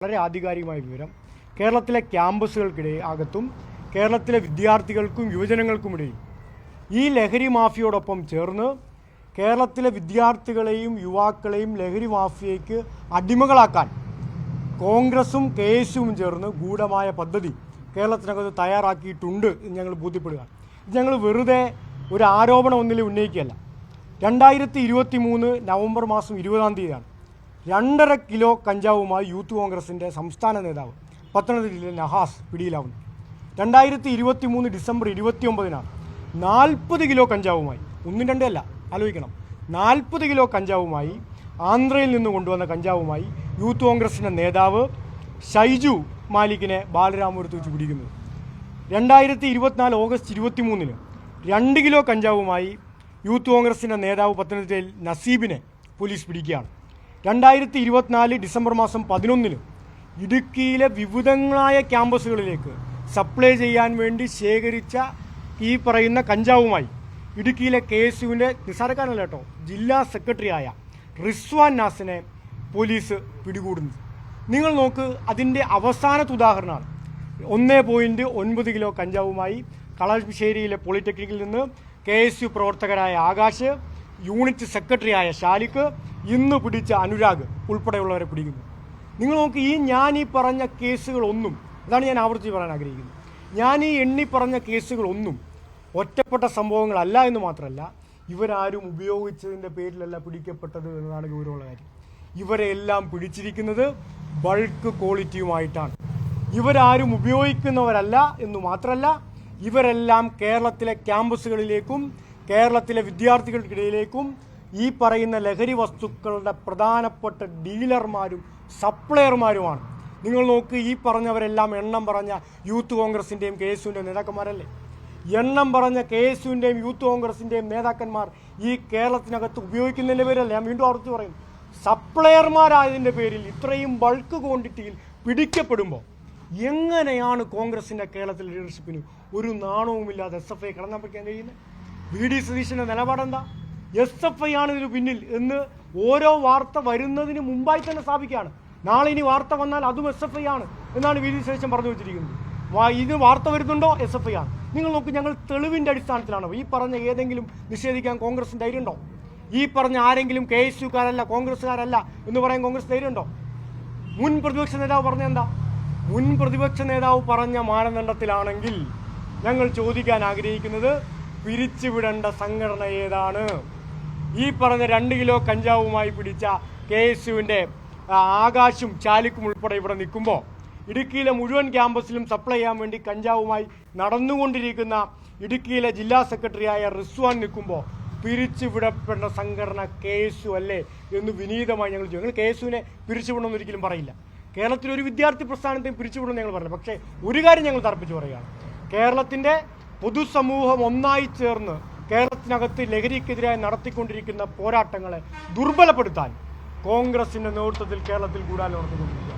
വളരെ ആധികാരികമായ വിവരം. കേരളത്തിലെ അകത്തും കേരളത്തിലെ വിദ്യാർത്ഥികൾക്കും യുവജനങ്ങൾക്കുമിടയിൽ ഈ ലഹരി മാഫിയോടൊപ്പം ചേർന്ന് കേരളത്തിലെ വിദ്യാർത്ഥികളെയും യുവാക്കളെയും ലഹരി മാഫിയയ്ക്ക് അടിമകളാക്കാൻ കോൺഗ്രസും KSUവും ചേർന്ന് ഗൂഢമായ പദ്ധതി കേരളത്തിനകത്ത് തയ്യാറാക്കിയിട്ടുണ്ട് എന്ന് ഞങ്ങൾ ബോധ്യപ്പെടുക. ഇത് ഞങ്ങൾ വെറുതെ ഒരു ആരോപണം ഒന്നിൽ ഉന്നയിക്കുകയല്ല. 2023 നവംബർ മാസം 20-ാം തീയതിയാണ് 2.5 കിലോ കഞ്ചാവുമായി യൂത്ത് കോൺഗ്രസിൻ്റെ സംസ്ഥാന നേതാവ് പത്തനംതിട്ട ജില്ലയിലെ നഹാസ് പിടിയിലാവുന്നു. 2023 ഡിസംബർ 29-നാണ് 40 കിലോ കഞ്ചാവുമായി, 1-2 അല്ല, ആലോചിക്കണം, 40 കിലോ കഞ്ചാവുമായി ആന്ധ്രയിൽ നിന്ന് കൊണ്ടുവന്ന കഞ്ചാവുമായി യൂത്ത് കോൺഗ്രസിൻ്റെ നേതാവ് ഷൈജു മാലിക്കിനെ ബാലരാമപുരത്ത് വെച്ച് പിടിക്കുന്നത്. 2024 ഓഗസ്റ്റ് 23-ന് 2 കിലോ കഞ്ചാവുമായി യൂത്ത് കോൺഗ്രസിൻ്റെ നേതാവ് പത്തനംതിട്ടയിൽ നസീബിനെ പോലീസ് പിടിക്കുകയാണ്. 2024 ഡിസംബർ മാസം 11-ന് ഇടുക്കിയിലെ വിവിധങ്ങളായ ക്യാമ്പസുകളിലേക്ക് സപ്ലൈ ചെയ്യാൻ വേണ്ടി ശേഖരിച്ച ഈ പറയുന്ന കഞ്ചാവുമായി ഇടുക്കിയിലെ KSUവിൻ്റെ നിസ്സാരക്കാരനല്ല കേട്ടോ, ജില്ലാ സെക്രട്ടറിയായ റിസ്വാൻ നാസിനെ പോലീസ് പിടികൂടുന്നു. നിങ്ങൾ നോക്ക്, അതിൻ്റെ അവസാനത്തെ ഉദാഹരണമാണ് 1.9 കിലോ കഞ്ചാവുമായി കളമശ്ശേരിയിലെ പോളിടെക്നിക്കിൽ നിന്ന് KSU പ്രവർത്തകരായ ആകാശ്, യൂണിറ്റ് സെക്രട്ടറിയായ ഷാലിക്ക്, ഇന്ന് പിടിച്ച അനുരാഗ് ഉൾപ്പെടെയുള്ളവരെ പിടിക്കുന്നു. നിങ്ങൾ നോക്ക്, ഞാൻ ഈ പറഞ്ഞ കേസുകളൊന്നും, അതാണ് ഞാൻ ആവർത്തിച്ച് പറയാൻ ആഗ്രഹിക്കുന്നത്, ഞാൻ ഈ എണ്ണി പറഞ്ഞ കേസുകളൊന്നും ഒറ്റപ്പെട്ട സംഭവങ്ങളല്ല എന്ന് മാത്രമല്ല, ഇവരാരും ഉപയോഗിച്ചതിൻ്റെ പേരിലല്ല പിടിക്കപ്പെട്ടത് എന്നതാണ് ഗൗരവമുള്ള കാര്യം. ഇവരെ എല്ലാം പിടിച്ചിരിക്കുന്നത് ബൾക്ക് ക്വാളിറ്റിയുമായിട്ടാണ്. ഇവരാരും ഉപയോഗിക്കുന്നവരല്ല എന്ന് മാത്രമല്ല, ഇവരെല്ലാം കേരളത്തിലെ ക്യാമ്പസുകളിലേക്കും കേരളത്തിലെ വിദ്യാർത്ഥികൾക്കിടയിലേക്കും ഈ പറയുന്ന ലഹരി വസ്തുക്കളുടെ പ്രധാനപ്പെട്ട ഡീലർമാരും സപ്ലയർമാരുമാണ്. നിങ്ങൾ നോക്ക്, ഈ പറഞ്ഞവരെല്ലാം എണ്ണം പറഞ്ഞ യൂത്ത് കോൺഗ്രസിൻ്റെയും KSUവിൻ്റെയും നേതാക്കന്മാരല്ലേ? എണ്ണം പറഞ്ഞ KSUവിൻ്റെയും യൂത്ത് കോൺഗ്രസിൻ്റെയും നേതാക്കന്മാർ ഈ കേരളത്തിനകത്ത് ഉപയോഗിക്കുന്നതിൻ്റെ പേരല്ല, ഞാൻ വീണ്ടും ആവർത്തി പറയുന്നു, സപ്ലയർമാരായതിൻ്റെ പേരിൽ ഇത്രയും ബൾക്ക് ക്വാണ്ടിറ്റിയിൽ പിടിക്കപ്പെടുമ്പോൾ എങ്ങനെയാണ് കോൺഗ്രസിൻ്റെ കേരളത്തിലെ ലീഡർഷിപ്പിന് ഒരു നാണവുമില്ലാതെ SFI കടന്നു വയ്ക്കാൻ കഴിയുന്നത്? VD സതീശൻ്റെ നിലപാടെന്താ? SFI ആണ് ഇതിന് പിന്നിൽ എന്ന് ഓരോ വാർത്ത വരുന്നതിന് മുമ്പായി തന്നെ സ്ഥാപിക്കുകയാണ്. നാളെ ഇനി വാർത്ത വന്നാൽ അതും SFI ആണ് എന്നാണ് VD സതീശൻ പറഞ്ഞു വെച്ചിരിക്കുന്നത്. ഇത് വാർത്ത വരുന്നുണ്ടോ SFI ആണ്. നിങ്ങൾ നോക്ക്, ഞങ്ങൾ തെളിവിൻ്റെ അടിസ്ഥാനത്തിലാണോ ഈ പറഞ്ഞ ഏതെങ്കിലും നിഷേധിക്കാൻ കോൺഗ്രസിന് ധൈര്യമുണ്ടോ? ഈ പറഞ്ഞ ആരെങ്കിലും KSUക്കാരല്ല കോൺഗ്രസ്സുകാരല്ല എന്ന് പറയാൻ കോൺഗ്രസ് ധൈര്യമുണ്ടോ? മുൻ പ്രതിപക്ഷ നേതാവ് പറഞ്ഞ എന്താ? മുൻ പ്രതിപക്ഷ നേതാവ് പറഞ്ഞ മാനദണ്ഡത്തിലാണെങ്കിൽ ഞങ്ങൾ ചോദിക്കാൻ ആഗ്രഹിക്കുന്നത്, പിരിച്ചുവിടേണ്ട സംഘടന ഏതാണ്? ഈ പറഞ്ഞ 2 കിലോ കഞ്ചാവുമായി പിടിച്ച KSUവിൻ്റെ ആകാശും ചാലിക്കും ഉൾപ്പെടെ ഇവിടെ നിൽക്കുമ്പോൾ, ഇടുക്കിയിലെ മുഴുവൻ ക്യാമ്പസിലും സപ്ലൈ ചെയ്യാൻ വേണ്ടി കഞ്ചാവുമായി നടന്നുകൊണ്ടിരിക്കുന്ന ഇടുക്കിയിലെ ജില്ലാ സെക്രട്ടറിയായ റിസ്വാൻ നിൽക്കുമ്പോൾ പിരിച്ചുവിടപ്പെടേണ്ട സംഘടന KSU അല്ലേ എന്ന് വിനീതമായി ഞങ്ങൾ ചെയ്യും. ഞങ്ങൾ KSUവിനെ പിരിച്ചുവിടണമെന്ന് ഒരിക്കലും പറയില്ല. കേരളത്തിലൊരു വിദ്യാർത്ഥി പ്രസ്ഥാനത്തെയും പിരിച്ചുവിടണമെന്ന് ഞങ്ങൾ പറഞ്ഞില്ല. പക്ഷേ ഒരു കാര്യം ഞങ്ങൾ തർപ്പിച്ച് പറയുകയാണ്, കേരളത്തിൻ്റെ പൊതുസമൂഹം ഒന്നായി ചേർന്ന് കേരളത്തിനകത്ത് ലഹരിക്കെതിരായി നടത്തിക്കൊണ്ടിരിക്കുന്ന പോരാട്ടങ്ങളെ ദുർബലപ്പെടുത്താൻ കോൺഗ്രസിൻ്റെ നേതൃത്വത്തിൽ കേരളത്തിൽ ഗൂഢാലോചന നടത്തിക്കൊണ്ടിരിക്കുക.